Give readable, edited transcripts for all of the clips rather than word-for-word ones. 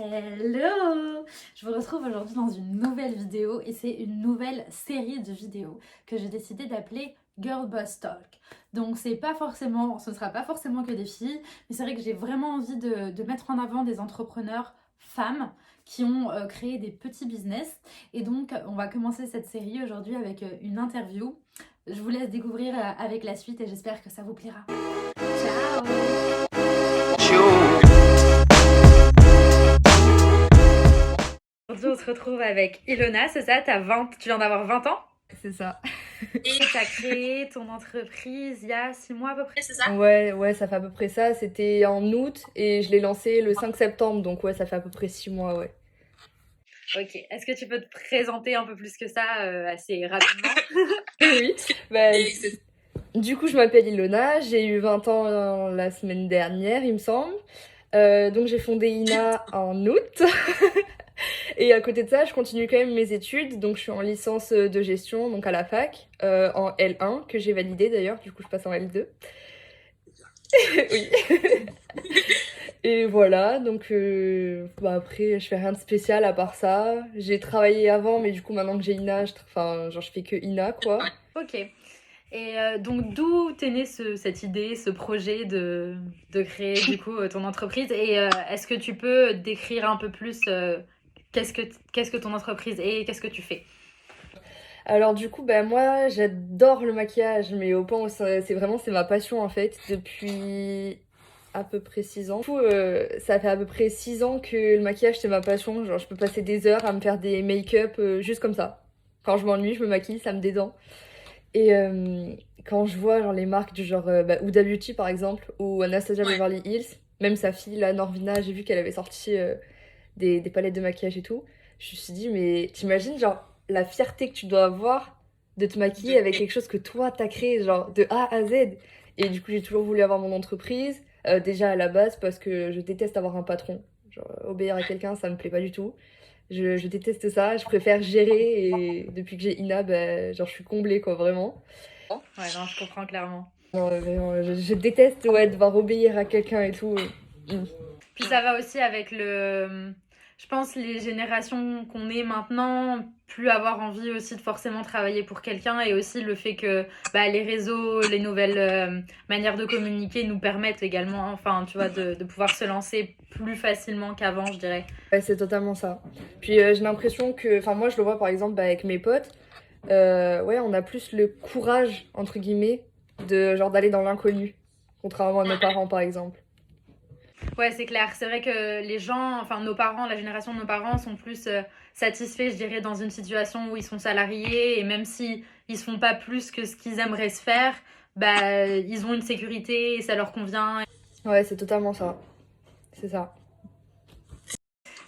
Hello! Je vous retrouve aujourd'hui dans une nouvelle vidéo et c'est une nouvelle série de vidéos que j'ai décidé d'appeler Girl Boss Talk. Donc ce ne sera pas forcément que des filles, mais c'est vrai que j'ai vraiment envie de mettre en avant des entrepreneurs femmes qui ont créé des petits business. Et donc on va commencer cette série aujourd'hui avec une interview. Je vous laisse découvrir avec la suite et j'espère que ça vous plaira. Ciao! Aujourd'hui, on se retrouve avec Ilona, c'est ça? Tu viens d'avoir 20 ans? C'est ça. Et tu as créé ton entreprise il y a 6 mois à peu près, c'est ça? Ouais, ça fait à peu près ça. C'était en août et je l'ai lancé le 5 septembre, donc ouais, ça fait à peu près 6 mois, ouais. Ok, est-ce que tu peux te présenter un peu plus que ça assez rapidement? Oui, bah, du coup, je m'appelle Ilona, j'ai eu 20 ans la semaine dernière, il me semble. Donc j'ai fondé INA en août. Et à côté de ça, je continue quand même mes études. Donc je suis en licence de gestion, donc à la fac, en L1, que j'ai validé d'ailleurs. Du coup, je passe en L2. Oui. Et voilà, donc après, je fais rien de spécial à part ça. J'ai travaillé avant, mais du coup, maintenant que j'ai INA, je fais que INA, quoi. Ok. Et donc d'où t'es née cette idée, ce projet de créer du coup ton entreprise? Et est-ce que tu peux décrire un peu plus qu'est-ce que ton entreprise est et qu'est-ce que tu fais? Alors du coup, bah moi, j'adore le maquillage, mais au point où c'est ma passion en fait, depuis à peu près 6 ans. Du coup, ça fait à peu près 6 ans que le maquillage c'est ma passion. Genre, je peux passer des heures à me faire des make-up juste comme ça. Quand je m'ennuie, je me maquille, ça me détend. Et quand je vois genre les marques du genre Huda Beauty par exemple, ou Anastasia Beverly Hills, même sa fille, la Norvina, j'ai vu qu'elle avait sorti des palettes de maquillage et tout. Je me suis dit, mais t'imagines genre la fierté que tu dois avoir de te maquiller avec quelque chose que toi t'as créé, genre de A à Z. Et du coup, j'ai toujours voulu avoir mon entreprise, déjà à la base parce que je déteste avoir un patron. Genre, obéir à quelqu'un, ça me plaît pas du tout. Je déteste ça, je préfère gérer et depuis que j'ai Ina, bah, genre je suis comblée quoi, vraiment. Ouais, non, je comprends clairement. Non, vraiment, je déteste ouais, devoir obéir à quelqu'un et tout. Mm. Puis ça va aussi avec je pense, les générations qu'on est maintenant, plus avoir envie aussi de forcément travailler pour quelqu'un et aussi le fait que bah, les réseaux, les nouvelles manières de communiquer nous permettent également, enfin, tu vois, de pouvoir se lancer plus facilement qu'avant, je dirais. Ouais, c'est totalement ça. Puis j'ai l'impression que, enfin moi je le vois par exemple avec mes potes, ouais on a plus le courage entre guillemets de genre d'aller dans l'inconnu, contrairement à nos parents par exemple. Ouais, c'est clair. C'est vrai que les gens, enfin nos parents, la génération de nos parents sont plus satisfaits, je dirais, dans une situation où ils sont salariés et même si ils se font pas plus que ce qu'ils aimeraient se faire, bah ils ont une sécurité et ça leur convient. Ouais, c'est totalement ça. C'est ça.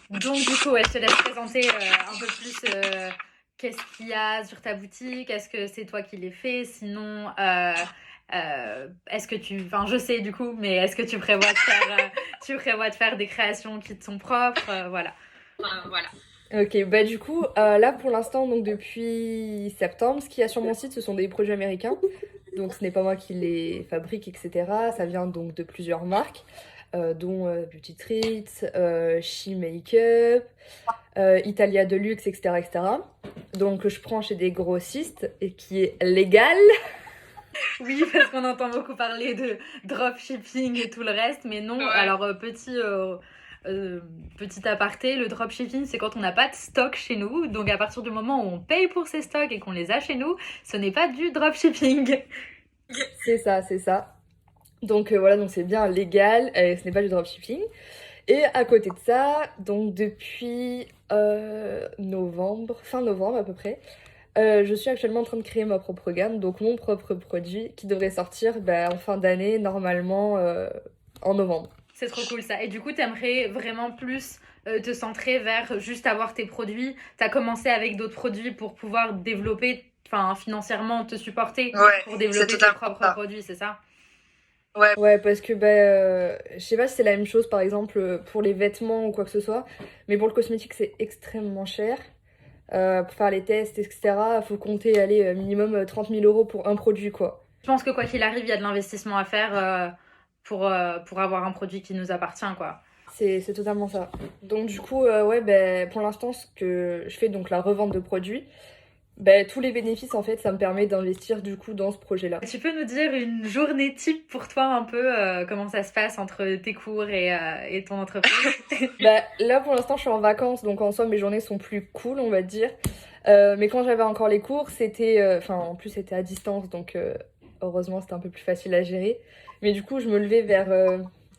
Donc du coup, ouais, je te laisse présenter un peu plus qu'est-ce qu'il y a sur ta boutique, est-ce que c'est toi qui les fais, sinon est-ce que enfin je sais du coup, mais est-ce que tu prévois de faire des créations qui te sont propres, voilà. Voilà. Ok, bah du coup, là pour l'instant, donc depuis septembre, ce qu'il y a sur mon site, ce sont des produits américains. Donc ce n'est pas moi qui les fabrique, etc. Ça vient donc de plusieurs marques, dont Beauty Treats, She Makeup, Italia Deluxe, etc., etc. Donc je prends chez des grossistes et qui est légal. Oui, parce qu'on entend beaucoup parler de dropshipping et tout le reste, mais non. Ouais. Alors, petit aparté, le dropshipping, c'est quand on n'a pas de stock chez nous. Donc, à partir du moment où on paye pour ces stocks et qu'on les a chez nous, ce n'est pas du dropshipping. C'est ça, c'est ça. Donc voilà, donc c'est bien légal, ce n'est pas du dropshipping. Et à côté de ça, donc depuis fin novembre à peu près, je suis actuellement en train de créer ma propre gamme, donc mon propre produit qui devrait sortir en fin d'année, normalement en novembre. C'est trop cool ça. Et du coup, t'aimerais vraiment plus te centrer vers juste avoir tes produits. T'as commencé avec d'autres produits pour pouvoir développer, enfin financièrement te supporter pour développer tes propres produits, c'est ça? Ouais, parce que je sais pas si c'est la même chose par exemple pour les vêtements ou quoi que ce soit, mais pour le cosmétique c'est extrêmement cher. Pour faire les tests, etc., faut compter aller minimum 30 000 euros pour un produit quoi. Je pense que quoi qu'il arrive, il y a de l'investissement à faire pour avoir un produit qui nous appartient, quoi. C'est totalement ça. Donc du coup, ouais, ben, pour l'instant, ce que je fais, donc la revente de produits, ben, tous les bénéfices, en fait, ça me permet d'investir du coup dans ce projet-là. Tu peux nous dire une journée type pour toi un peu, comment ça se passe entre tes cours et ton entreprise? Bah, là, pour l'instant, je suis en vacances, donc en soi, mes journées sont plus cool, on va dire. Mais quand j'avais encore les cours, c'était... Enfin, en plus, c'était à distance, donc heureusement, c'était un peu plus facile à gérer. Mais du coup, je me levais vers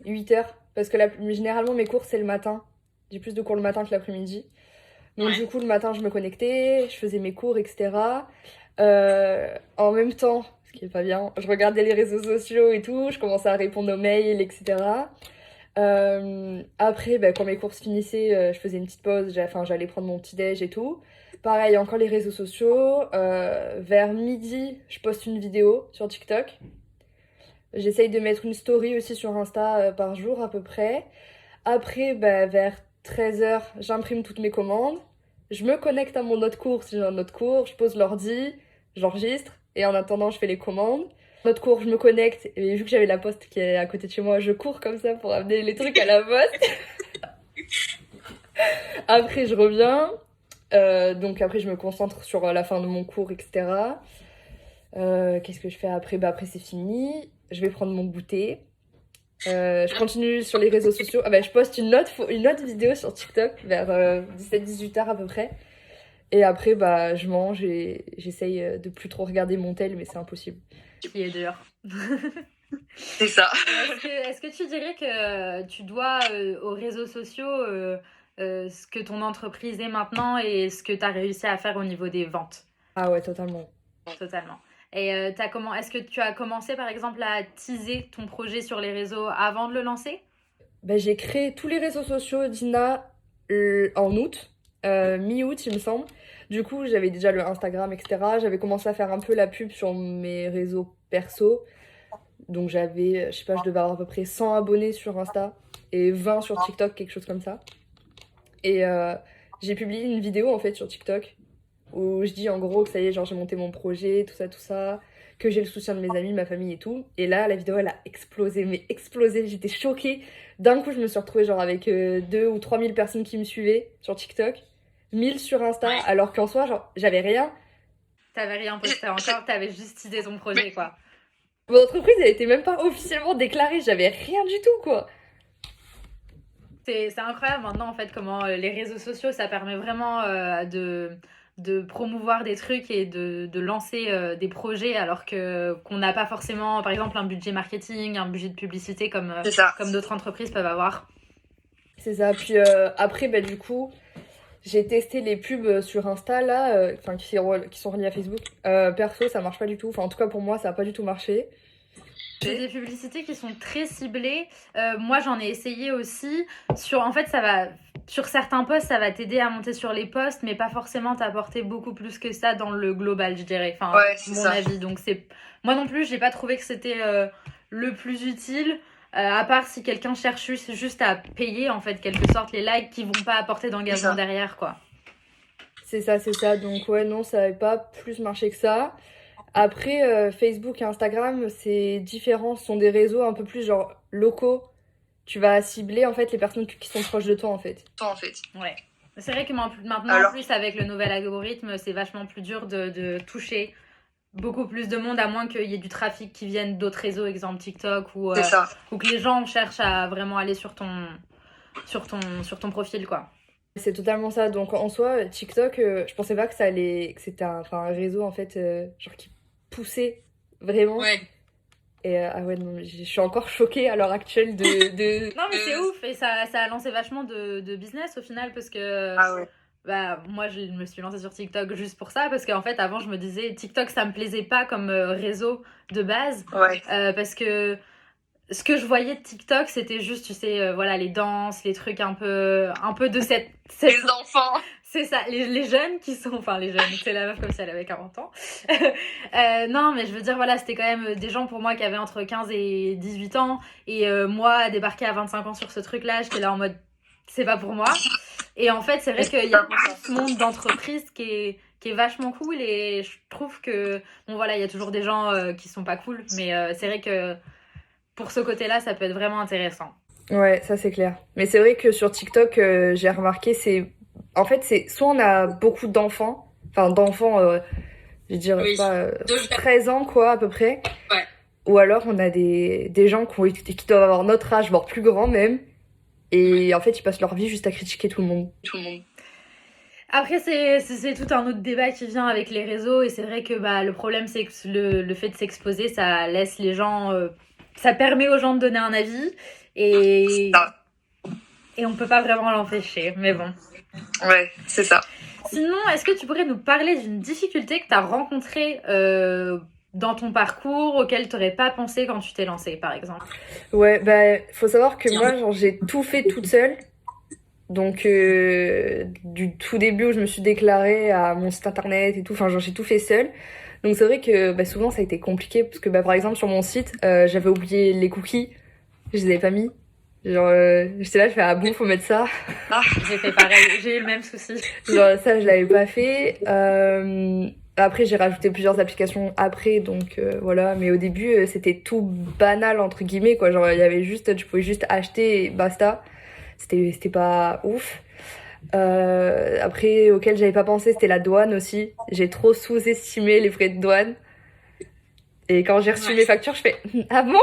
8h, parce que généralement, mes cours, c'est le matin. J'ai plus de cours le matin que l'après-midi. Donc du coup, le matin, je me connectais, je faisais mes cours, etc. En même temps, ce qui est pas bien, je regardais les réseaux sociaux et tout, je commençais à répondre aux mails, etc. Après, bah, quand mes cours se finissaient, je faisais une petite pause, j'allais prendre mon petit déj et tout. Pareil, encore les réseaux sociaux. Vers midi, je poste une vidéo sur TikTok. J'essaye de mettre une story aussi sur Insta par jour à peu près. Après, bah, vers 13h, j'imprime toutes mes commandes. Je me connecte à mon autre cours si j'ai un autre cours. Je pose l'ordi, j'enregistre. Et en attendant, je fais les commandes. Notre cours, je me connecte. Et vu que j'avais la poste qui est à côté de chez moi, je cours comme ça pour amener les trucs à la poste. Après, je reviens. Donc après, je me concentre sur la fin de mon cours, etc. Qu'est-ce que je fais après? Bah après, c'est fini. Je vais prendre mon goûter. Je continue sur les réseaux sociaux. Ah bah, je poste une autre vidéo sur TikTok vers 17-18h à peu près. Et après, bah, je mange et j'essaye de plus trop regarder mon tel, mais c'est impossible. Qui est dur. C'est ça. Est-ce que tu dirais que tu dois aux réseaux sociaux ce que ton entreprise est maintenant et ce que tu as réussi à faire au niveau des ventes? Ah ouais, totalement. Totalement. Et est-ce que tu as commencé par exemple à teaser ton projet sur les réseaux avant de le lancer? Bah, j'ai créé tous les réseaux sociaux d'Ina en août, mi-août il me semble. Du coup, j'avais déjà le Instagram, etc. J'avais commencé à faire un peu la pub sur mes réseaux perso. Donc j'avais, je sais pas, je devais avoir à peu près 100 abonnés sur Insta et 20 sur TikTok, quelque chose comme ça. Et j'ai publié une vidéo en fait sur TikTok où je dis en gros que ça y est, genre j'ai monté mon projet, tout ça, que j'ai le soutien de mes amis, ma famille et tout. Et là, la vidéo elle a explosé, mais explosé, j'étais choquée. D'un coup, je me suis retrouvée genre avec 2 ou 3 000 personnes qui me suivaient sur TikTok, 1000 sur Insta, alors qu'en soi, genre, j'avais rien. T'avais rien posté encore, t'avais juste teasé ton projet quoi. Mon entreprise, elle était même pas officiellement déclarée, j'avais rien du tout quoi. C'est incroyable maintenant en fait comment les réseaux sociaux ça permet vraiment de promouvoir des trucs et de lancer des projets alors qu'on n'a pas forcément par exemple un budget marketing, un budget de publicité comme d'autres entreprises peuvent avoir. C'est ça, puis après bah du coup j'ai testé les pubs sur Insta là, qui sont reliées à Facebook. Perso ça marche pas du tout, enfin en tout cas pour moi ça a pas du tout marché. C'est des publicités qui sont très ciblées. Moi, j'en ai essayé aussi. En fait, sur certains posts, ça va t'aider à monter sur les posts, mais pas forcément t'apporter beaucoup plus que ça dans le global, je dirais. Enfin, mon avis. Donc, moi non plus, j'ai pas trouvé que c'était le plus utile. À part si quelqu'un cherche juste à payer, en fait, quelque sorte, les likes qui vont pas apporter d'engagement derrière, quoi. C'est ça. Donc, ouais, non, ça n'avait pas plus marché que ça. Après, Facebook et Instagram, c'est différent. Ce sont des réseaux un peu plus genre locaux. Tu vas cibler en fait les personnes qui sont proches de toi en fait. Ouais. C'est vrai que maintenant, en plus, avec le nouvel algorithme, c'est vachement plus dur de toucher beaucoup plus de monde, à moins qu'il y ait du trafic qui vienne d'autres réseaux, exemple TikTok, ou que les gens cherchent à vraiment aller sur ton profil, quoi. C'est totalement ça. Donc en soi, TikTok, je pensais pas que c'était un réseau en fait, genre qui poussait vraiment. Ouais. Et ah ouais, non, je suis encore choquée à l'heure actuelle de... Non, mais c'est ouf, et ça a lancé vachement de business au final, parce que bah, moi je me suis lancée sur TikTok juste pour ça, parce qu'en fait avant je me disais TikTok ça me plaisait pas comme réseau de base, parce que ce que je voyais de TikTok c'était juste, tu sais, voilà, les danses, les trucs un peu de cette... Les enfants. C'est ça, les jeunes qui sont... Enfin, les jeunes, c'est la meuf comme si elle avait 40 ans. Non, mais je veux dire, voilà, c'était quand même des gens pour moi qui avaient entre 15 et 18 ans. Et moi, débarquer à 25 ans sur ce truc-là, j'étais là en mode, c'est pas pour moi. Et en fait, c'est vrai qu'il y a ce monde d'entreprise qui est vachement cool. Et je trouve que... Bon, voilà, il y a toujours des gens qui sont pas cool. Mais c'est vrai que pour ce côté-là, ça peut être vraiment intéressant. Ouais, ça c'est clair. Mais c'est vrai que sur TikTok, j'ai remarqué, en fait, c'est soit on a beaucoup d'enfants, enfin d'enfants, je dirais Oui. pas, De 13 ans quoi à peu près, Ouais. ou alors on a des gens qui doivent avoir notre âge, voire plus grand même, et en fait ils passent leur vie juste à critiquer tout le monde. Tout le monde. Après, c'est tout un autre débat qui vient avec les réseaux, et c'est vrai que bah, le problème, c'est que le fait de s'exposer, ça laisse les gens. Ça permet aux gens de donner un avis, et, Ça. et on peut pas vraiment l'empêcher, mais bon. Ouais, c'est ça. Sinon, est-ce que tu pourrais nous parler d'une difficulté que tu as rencontrée dans ton parcours, auquel tu n'aurais pas pensé quand tu t'es lancée, par exemple? Ouais, bah faut savoir que moi, genre, j'ai tout fait toute seule. Donc, du tout début où je me suis déclarée à mon site internet et tout, enfin, genre, j'ai tout fait seule. Donc, c'est vrai que bah, souvent, ça a été compliqué parce que, bah, par exemple, sur mon site, j'avais oublié les cookies, je les avais pas mis. Genre, j'étais là, je fais, ah bon, faut mettre ça. J'ai fait pareil, j'ai eu le même souci. Genre, ça, je l'avais pas fait. Après, j'ai rajouté plusieurs applications après, donc voilà. Mais au début, c'était tout banal, entre guillemets, quoi. Genre, il y avait juste, tu pouvais juste acheter et basta. C'était pas ouf. Après, auquel j'avais pas pensé, c'était la douane aussi. J'ai trop sous-estimé les frais de douane. Et quand j'ai reçu mes factures, je fais, ah bon?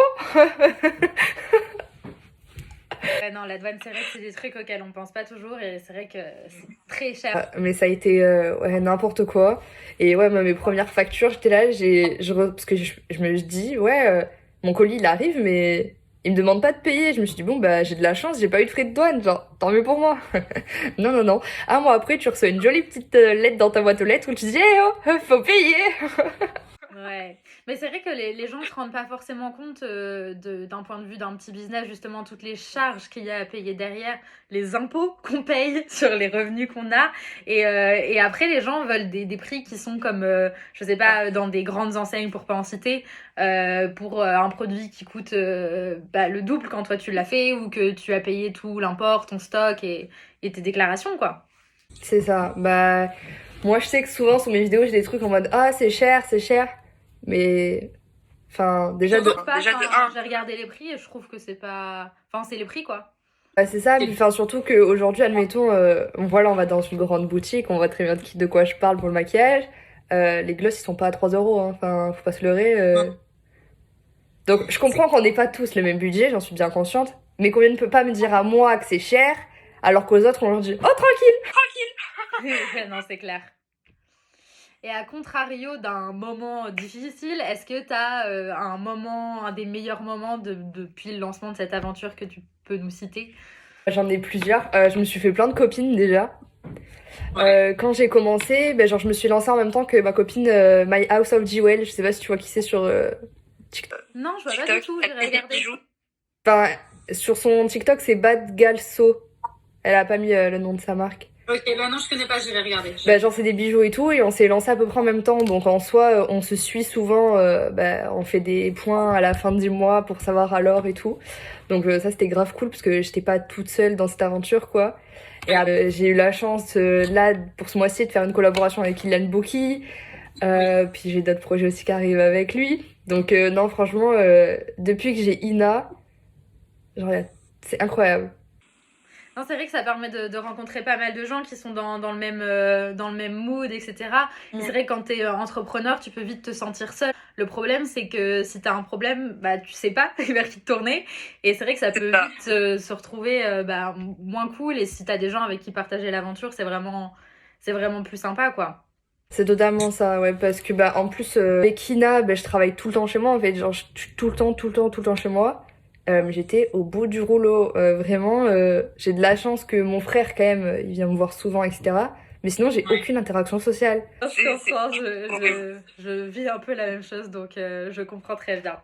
Ouais, non, la douane, c'est vrai que c'est des trucs auxquels on pense pas toujours, et c'est vrai que c'est très cher. Mais ça a été ouais, n'importe quoi. Et ouais, moi, mes premières factures, j'étais là, parce que je me dis, ouais, mon colis il arrive, mais il me demande pas de payer. Je me suis dit, bon, bah j'ai de la chance, j'ai pas eu de frais de douane, genre, tant mieux pour moi. Non, non, non. Un mois après, tu reçois une jolie petite lettre dans ta boîte aux lettres où tu dis, eh oh, faut payer. Ouais, mais c'est vrai que les gens ne se rendent pas forcément compte d'un point de vue d'un petit business, justement, toutes les charges qu'il y a à payer derrière, les impôts qu'on paye sur les revenus qu'on a. Et après, les gens veulent des prix qui sont comme, je sais pas, dans des grandes enseignes, pour pas en citer, pour un produit qui coûte bah, le double quand toi tu l'as fait, ou que tu as payé tout l'import, ton stock et tes déclarations, quoi. C'est ça. Bah, moi, je sais que souvent sur mes vidéos, j'ai des trucs en mode, ah, c'est cher, c'est cher. Mais, enfin, déjà de Pas, déjà de enfin, un. j'ai regardé les prix et je trouve que c'est pas... Enfin, c'est les prix, quoi. bah, c'est ça, puis enfin surtout qu'aujourd'hui, admettons, voilà, on va dans une grande boutique, on voit très bien de quoi je parle pour le maquillage. Les gloss, ils sont pas à 3 euros, hein. Enfin, faut pas se leurrer. Donc, je comprends qu'on n'ait pas tous le même budget, j'en suis bien consciente. Mais combien ne peut pas me dire à moi que c'est cher, alors qu'aux autres, on leur dit, oh, tranquille! Non, c'est clair. Et à contrario d'un moment difficile, est-ce que tu as un des meilleurs moments depuis le lancement de cette aventure que tu peux nous citer? J'en ai plusieurs. Je me suis fait plein de copines déjà. Ouais. Quand j'ai commencé, ben, genre, je me suis lancée en même temps que ma copine My House of Jewel. Je sais pas si tu vois qui c'est sur TikTok. Non, je vois pas TikTok, du tout, elle j'irai fait des regarder. bijoux. Enfin, sur son TikTok, c'est Bad Galso. Elle a pas mis le nom de sa marque. Ok, bah non, je connais pas, j'irai regarder. Bah, genre, c'est des bijoux et tout, et on s'est lancé à peu près en même temps. Donc, en soi, on se suit souvent. Bah, on fait des points à la fin du mois pour savoir alors et tout. Donc, ça, c'était grave cool parce que j'étais pas toute seule dans cette aventure, quoi. Et j'ai eu la chance, là, pour ce mois-ci, de faire une collaboration avec Ilan Boki. Puis, j'ai d'autres projets aussi qui arrivent avec lui. Donc, non, franchement, depuis que j'ai Ina, genre, c'est incroyable. Non, c'est vrai que ça permet de rencontrer pas mal de gens qui sont dans le même mood, etc. Et c'est vrai que quand t'es entrepreneur, tu peux vite te sentir seul. Le problème, c'est que si t'as un problème, bah, tu sais pas vers qui te tourner. Et c'est vrai que ça peut vite se retrouver bah, moins cool. Et si t'as des gens avec qui partager l'aventure, c'est vraiment plus sympa, quoi. C'est totalement ça, ouais, parce que bah en plus avec Ina, bah, je travaille tout le temps chez moi en fait, genre je suis tout le temps, tout le temps, tout le temps chez moi. J'étais au bout du rouleau, vraiment. J'ai de la chance que mon frère quand même, il vient me voir souvent, etc. Mais sinon j'ai aucune interaction sociale. Je comprends, je vis un peu la même chose, donc je comprends très bien.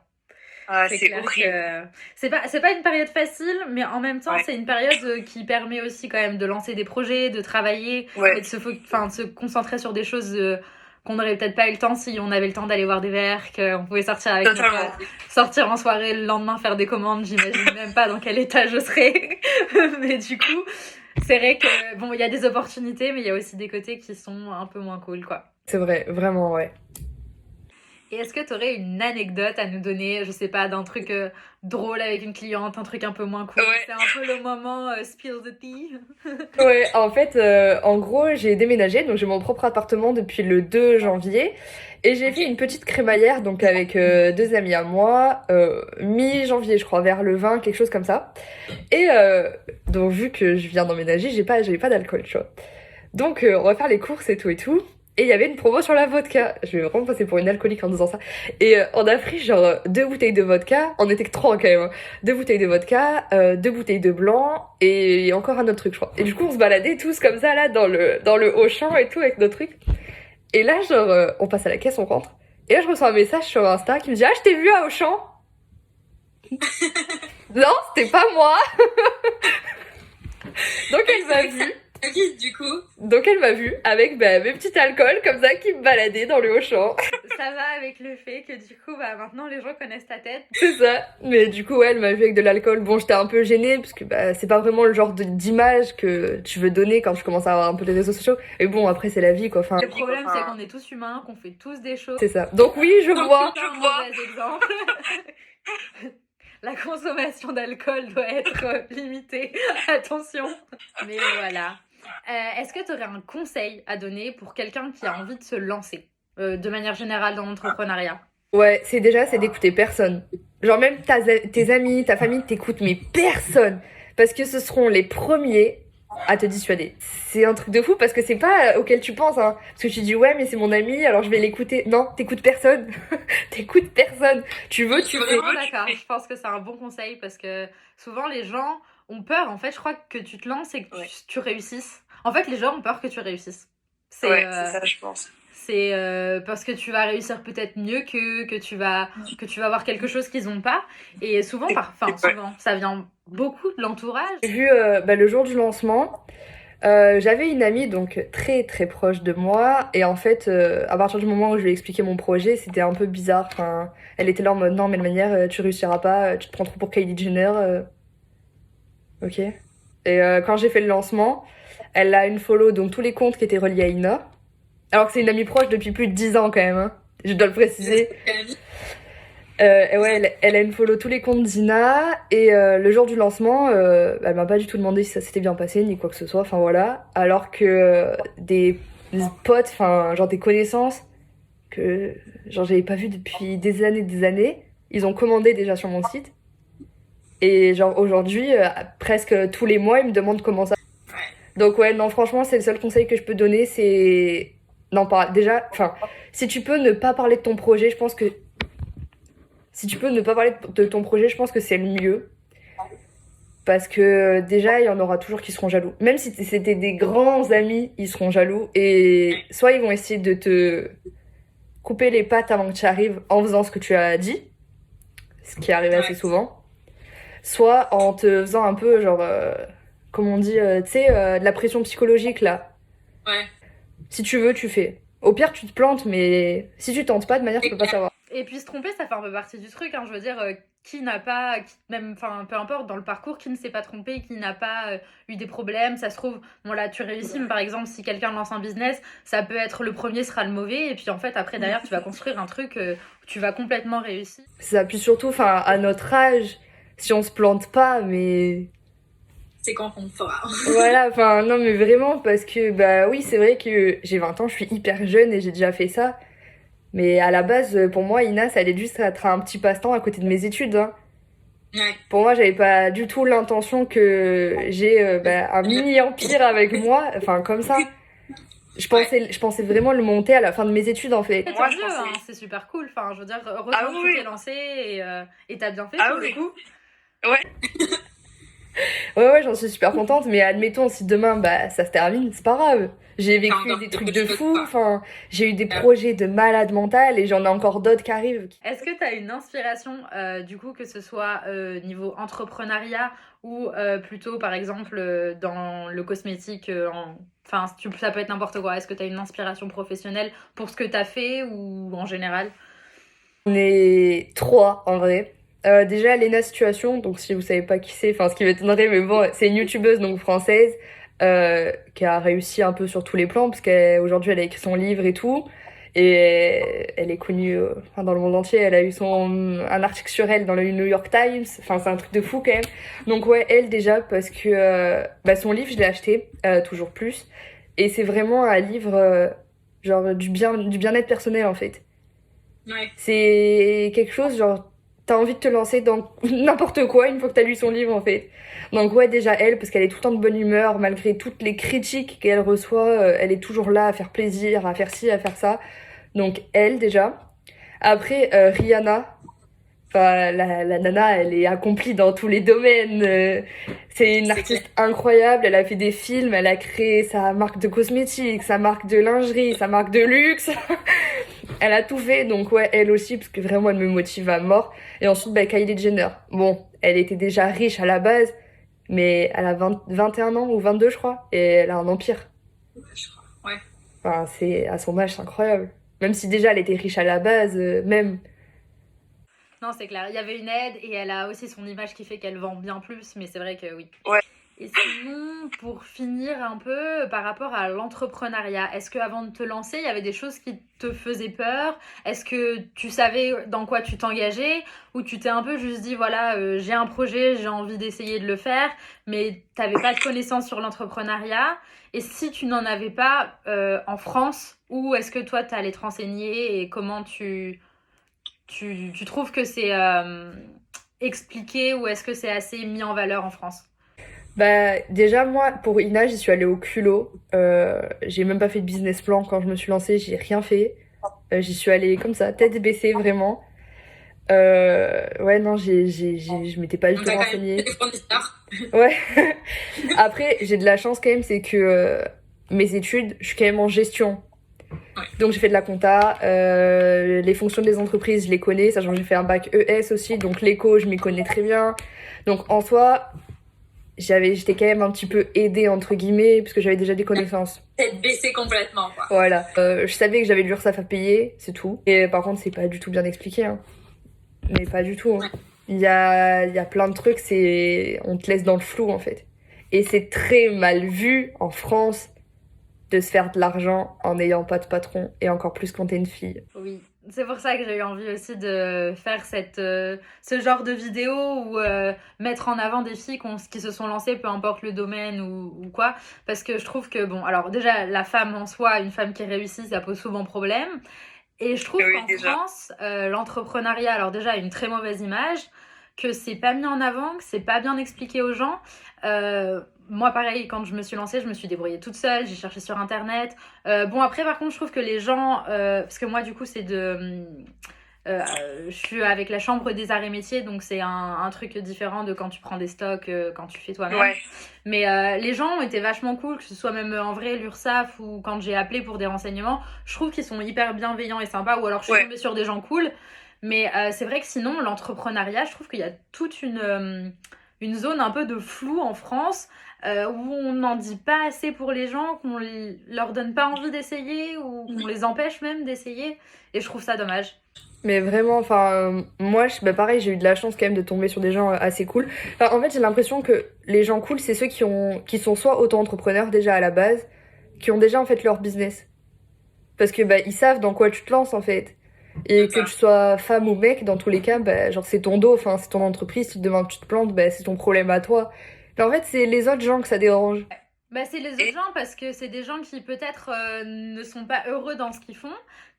Ah, C'est c'est clair horrible. que c'est pas une période facile, mais en même temps, Ouais. c'est une période qui permet aussi quand même de lancer des projets, de travailler Ouais. et de se concentrer sur des choses qu'on n'aurait peut-être pas eu le temps si on avait le temps d'aller voir des verres, qu'on pouvait sortir avec nos Totalement. potes, sortir en soirée le lendemain faire des commandes. J'imagine même pas dans quel état je serais. Mais du coup, c'est vrai que bon, il y a des opportunités, mais il y a aussi des côtés qui sont un peu moins cool, quoi. C'est vrai, vraiment, ouais. Et est-ce que tu aurais une anecdote à nous donner, je sais pas, d'un truc drôle avec une cliente, un truc un peu moins cool? Ouais. C'est un peu le moment spill the tea. Ouais, en fait, en gros, j'ai déménagé, donc j'ai mon propre appartement depuis le 2 janvier. Et j'ai fait une petite crémaillère, donc avec deux amis à moi, mi-janvier, je crois, vers le 20, quelque chose comme ça. Et donc, vu que je viens d'emménager, j'avais pas d'alcool, tu vois. Donc, on va faire les courses et tout et tout. Et il y avait une promo sur la vodka. Je vais vraiment passer pour une alcoolique en disant ça. Et on a pris genre 2 bouteilles de vodka. On était que 3 quand même. Hein. 2 bouteilles de vodka, 2 bouteilles de blanc et encore un autre truc, je crois. Et du coup, on se baladait tous comme ça là dans le Auchan et tout avec nos trucs. Et là, genre, on passe à la caisse, on rentre. Et là, je reçois un message sur Insta qui me dit ah, je t'ai vu à Auchan. Non, c'était pas moi. Donc elle m'a vu. Qui, du coup? Donc elle m'a vu avec mes petits alcools comme ça qui me baladaient dans le Auchan. Ça va avec le fait que du coup, bah, maintenant les gens connaissent ta tête. C'est ça. Mais du coup, ouais, elle m'a vu avec de l'alcool. Bon, j'étais un peu gênée parce que bah, c'est pas vraiment le genre d'image que tu veux donner quand tu commences à avoir un peu les réseaux sociaux. Et bon, après, c'est la vie, quoi. Enfin, Le problème, c'est qu'on est tous humains, qu'on fait tous des choses. c'est ça. Donc oui, je vois. C'est un mauvais exemple. La consommation d'alcool doit être limitée. Attention. Mais voilà. Est-ce que tu aurais un conseil à donner pour quelqu'un qui a envie de se lancer de manière générale dans l'entrepreneuriat? Ouais, c'est d'écouter personne. Genre même tes amis, ta famille t'écoutent, mais personne. Parce que ce seront les premiers à te dissuader. C'est un truc de fou parce que c'est pas auquel tu penses, hein. Parce que tu dis ouais, mais c'est mon ami, alors je vais l'écouter. Non, t'écoutes personne. T'écoutes personne. Tu veux, tu fais. Vraiment d'accord. Je pense que c'est un bon conseil parce que souvent les gens ont peur. En fait, je crois que tu te lances et que tu réussisses. En fait, les gens ont peur que tu réussisses. C'est ça, je pense. C'est parce que tu vas réussir peut-être mieux que tu vas avoir quelque chose qu'ils n'ont pas. Et souvent, souvent, ça vient beaucoup de l'entourage. J'ai vu le jour du lancement, j'avais une amie donc très très proche de moi et en fait à partir du moment où je lui ai expliqué mon projet, c'était un peu bizarre. Enfin, elle était là en mode non mais de manière tu réussiras pas, tu te prends trop pour Kylie Jenner. Ok. Et quand j'ai fait le lancement, elle a une follow donc tous les comptes qui étaient reliés à Ina. Alors que c'est une amie proche depuis plus de 10 ans quand même, hein. Je dois le préciser. Et ouais, elle a une follow tous les comptes d'Ina. Et le jour du lancement, elle m'a pas du tout demandé si ça s'était bien passé, ni quoi que ce soit. Enfin voilà. Alors que des potes, enfin genre des connaissances, que genre j'avais pas vu depuis des années, ils ont commandé déjà sur mon site. Et genre aujourd'hui, presque tous les mois, ils me demandent comment ça. Donc ouais, non, franchement, c'est le seul conseil que je peux donner, c'est... Non, pas... Déjà, enfin, si tu peux ne pas parler de ton projet, je pense que... Si tu peux ne pas parler de ton projet, je pense que c'est le mieux. Parce que déjà, il y en aura toujours qui seront jaloux. Même si c'était des grands amis, ils seront jaloux. Et soit ils vont essayer de te couper les pattes avant que tu arrives en faisant ce que tu as dit, ce qui arrive assez souvent. Soit en te faisant un peu, genre... comme on dit, tu sais, de la pression psychologique, là. Ouais. Si tu veux, tu fais. Au pire, tu te plantes, mais si tu tentes pas, de manière, tu peux pas savoir. Et puis se tromper, ça fait un peu partie du truc, hein. Je veux dire, qui n'a pas, même, enfin, peu importe, dans le parcours, qui ne s'est pas trompé, qui n'a pas eu des problèmes, ça se trouve, bon là, tu réussis, mais par exemple, si quelqu'un lance un business, ça peut être le premier sera le mauvais, et puis en fait, après, derrière, tu vas construire un truc où tu vas complètement réussir. Ça, puis surtout, enfin, à notre âge, si on se plante pas, mais... C'est quand on fera. Voilà, enfin, non, mais vraiment, parce que, bah oui, c'est vrai que j'ai 20 ans, je suis hyper jeune et j'ai déjà fait ça. Mais à la base, pour moi, Ina, ça allait juste être un petit passe-temps à côté de mes études, hein. Ouais. Pour moi, j'avais pas du tout l'intention que j'ai un mini-empire avec moi, enfin, comme ça. Je pensais vraiment le monter à la fin de mes études, en fait. Moi, c'est super cool, enfin, je veux dire, heureusement que tu t'es lancé et t'as bien fait pour le coup. Ouais. Ouais, j'en suis super contente, mais admettons, si demain, ça se termine, c'est pas grave. J'ai vécu des trucs de fou, enfin, j'ai eu des projets de malade mental et j'en ai encore d'autres qui arrivent. Est-ce que tu as une inspiration, du coup, que ce soit niveau entrepreneuriat ou plutôt, par exemple, dans le cosmétique, enfin, ça peut être n'importe quoi. Est-ce que tu as une inspiration professionnelle pour ce que tu as fait ou en général? On est 3, en vrai. Déjà, Léna Situation, donc si vous savez pas qui c'est, enfin ce qui m'étonnerait, mais bon, c'est une youtubeuse donc française qui a réussi un peu sur tous les plans, parce qu'aujourd'hui elle a écrit son livre et tout. Et elle est connue dans le monde entier. Elle a eu un article sur elle dans le New York Times. Enfin, c'est un truc de fou quand même. Donc ouais, elle déjà, parce que son livre, je l'ai acheté, toujours plus. Et c'est vraiment un livre genre du bien-être personnel en fait. Ouais. C'est quelque chose, genre, t'as envie de te lancer dans n'importe quoi une fois que t'as lu son livre en fait. Donc ouais, déjà elle, parce qu'elle est tout le temps de bonne humeur, malgré toutes les critiques qu'elle reçoit, elle est toujours là à faire plaisir, à faire ci, à faire ça. Donc elle déjà. Après Rihanna, enfin la nana, elle est accomplie dans tous les domaines. C'est une C'est artiste incroyable, elle a fait des films, elle a créé sa marque de cosmétiques, sa marque de lingerie, sa marque de luxe. Elle a tout fait, donc ouais, elle aussi, parce que vraiment elle me motive à mort. Et ensuite, Kylie Jenner. Bon, elle était déjà riche à la base, mais elle a 21 ans ou 22 je crois, et elle a un empire. Je crois. Ouais. Enfin, à son âge, c'est incroyable. Même si déjà elle était riche à la base, même. Non, c'est clair, il y avait une aide et elle a aussi son image qui fait qu'elle vend bien plus, mais c'est vrai que oui. Ouais. Et sinon, pour finir un peu par rapport à l'entrepreneuriat, est-ce qu'avant de te lancer, il y avait des choses qui te faisaient peur? Est-ce que tu savais dans quoi tu t'engageais? Ou tu t'es un peu juste dit, voilà, j'ai un projet, j'ai envie d'essayer de le faire, mais tu n'avais pas de connaissances sur l'entrepreneuriat? Et si tu n'en avais pas en France, où est-ce que toi, tu allais te renseigner et comment tu trouves que c'est expliqué ou est-ce que c'est assez mis en valeur en France? Déjà, moi, pour Ina, j'y suis allée au culot. J'ai même pas fait de business plan quand je me suis lancée, j'ai rien fait. J'y suis allée comme ça, tête baissée, vraiment. Ouais, non, je m'étais pas du On tout t'a quand même renseignée. fait des fournisseurs. Ouais. Après, j'ai de la chance quand même, c'est que mes études, je suis quand même en gestion. Ouais. Donc j'ai fait de la compta, les fonctions des entreprises, je les connais, sachant que j'ai fait un bac ES aussi, donc l'éco, je m'y connais très bien. Donc en soi, j'étais quand même un petit peu aidée entre guillemets, puisque j'avais déjà des connaissances. Tête baissée complètement, quoi. Voilà. Je savais que j'avais de l'URSSAF à payer, c'est tout. Et par contre, c'est pas du tout bien expliqué, hein. Mais pas du tout, hein. Ouais. Il y a plein de trucs, on te laisse dans le flou en fait. Et c'est très mal vu en France de se faire de l'argent en n'ayant pas de patron, et encore plus quand t'es une fille. Oui, c'est pour ça que j'ai eu envie aussi de faire ce genre de vidéo ou mettre en avant des filles qui se sont lancées, peu importe le domaine ou quoi. Parce que je trouve que, bon, alors déjà, la femme en soi, une femme qui réussit, ça pose souvent problème. Et je trouve Oui, qu'en déjà. France, l'entrepreneuriat, alors déjà, a une très mauvaise image, que c'est pas mis en avant, que c'est pas bien expliqué aux gens. Moi, pareil, quand je me suis lancée, je me suis débrouillée toute seule, j'ai cherché sur Internet. Bon, après, par contre, je trouve que les gens... parce que moi, du coup, je suis avec la Chambre des arts et métiers, donc c'est un truc différent de quand tu prends des stocks, quand tu fais toi-même. Ouais. Mais les gens ont été vachement cool, que ce soit même en vrai l'URSSAF ou quand j'ai appelé pour des renseignements. Je trouve qu'ils sont hyper bienveillants et sympas, ou alors je suis tombée sur des gens cool. Mais c'est vrai que sinon, l'entrepreneuriat, je trouve qu'il y a toute une zone un peu de flou en France où on n'en dit pas assez pour les gens, qu'on leur donne pas envie d'essayer ou qu'on les empêche même d'essayer. Et je trouve ça dommage. Mais vraiment, enfin, moi, pareil, j'ai eu de la chance quand même de tomber sur des gens assez cool. Enfin, en fait, j'ai l'impression que les gens cool, c'est ceux qui sont soit auto-entrepreneurs déjà à la base, qui ont déjà en fait leur business. Parce que ils savent dans quoi tu te lances en fait. Et que tu sois femme ou mec, dans tous les cas, genre c'est ton dos, enfin c'est ton entreprise, si demain tu te plantes, c'est ton problème à toi. Mais en fait, c'est les autres gens que ça dérange. C'est les autres gens parce que c'est des gens qui peut-être ne sont pas heureux dans ce qu'ils font,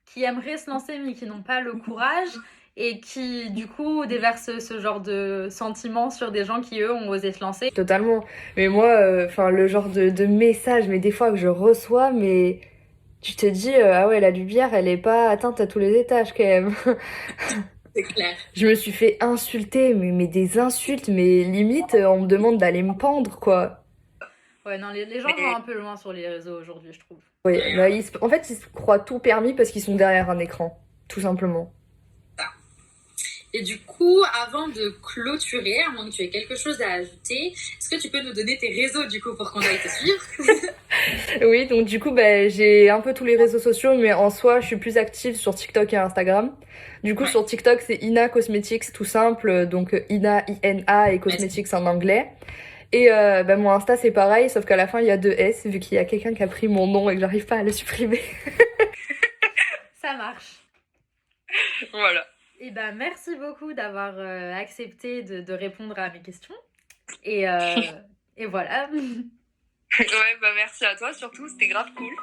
qui aimeraient se lancer mais qui n'ont pas le courage et qui du coup déversent ce genre de sentiments sur des gens qui eux ont osé se lancer. Totalement. Mais moi, le genre de message, mais des fois que je reçois, mais tu te dis, ah ouais, la lumière, elle est pas atteinte à tous les étages quand même. C'est clair. Je me suis fait insulter, mais des insultes, mais limite, on me demande d'aller me pendre, quoi. Ouais, non, les gens vont un peu loin sur les réseaux aujourd'hui, je trouve. Oui, en fait, ils se croient tout permis parce qu'ils sont derrière un écran, tout simplement. Et du coup, avant de clôturer, à moins que tu aies quelque chose à ajouter, est-ce que tu peux nous donner tes réseaux du coup pour qu'on aille te suivre? Oui, donc du coup, j'ai un peu tous les réseaux sociaux, mais en soi, je suis plus active sur TikTok et Instagram. Du coup, sur TikTok, c'est Ina Cosmetics, tout simple, donc Ina, I-N-A et Cosmetics en anglais. Et mon Insta, c'est pareil, sauf qu'à la fin, il y a 2 S, vu qu'il y a quelqu'un qui a pris mon nom et que j'arrive pas à le supprimer. Ça marche. Voilà. Et ben merci beaucoup d'avoir accepté de répondre à mes questions. Et voilà. Ouais, bah merci à toi surtout, c'était grave cool.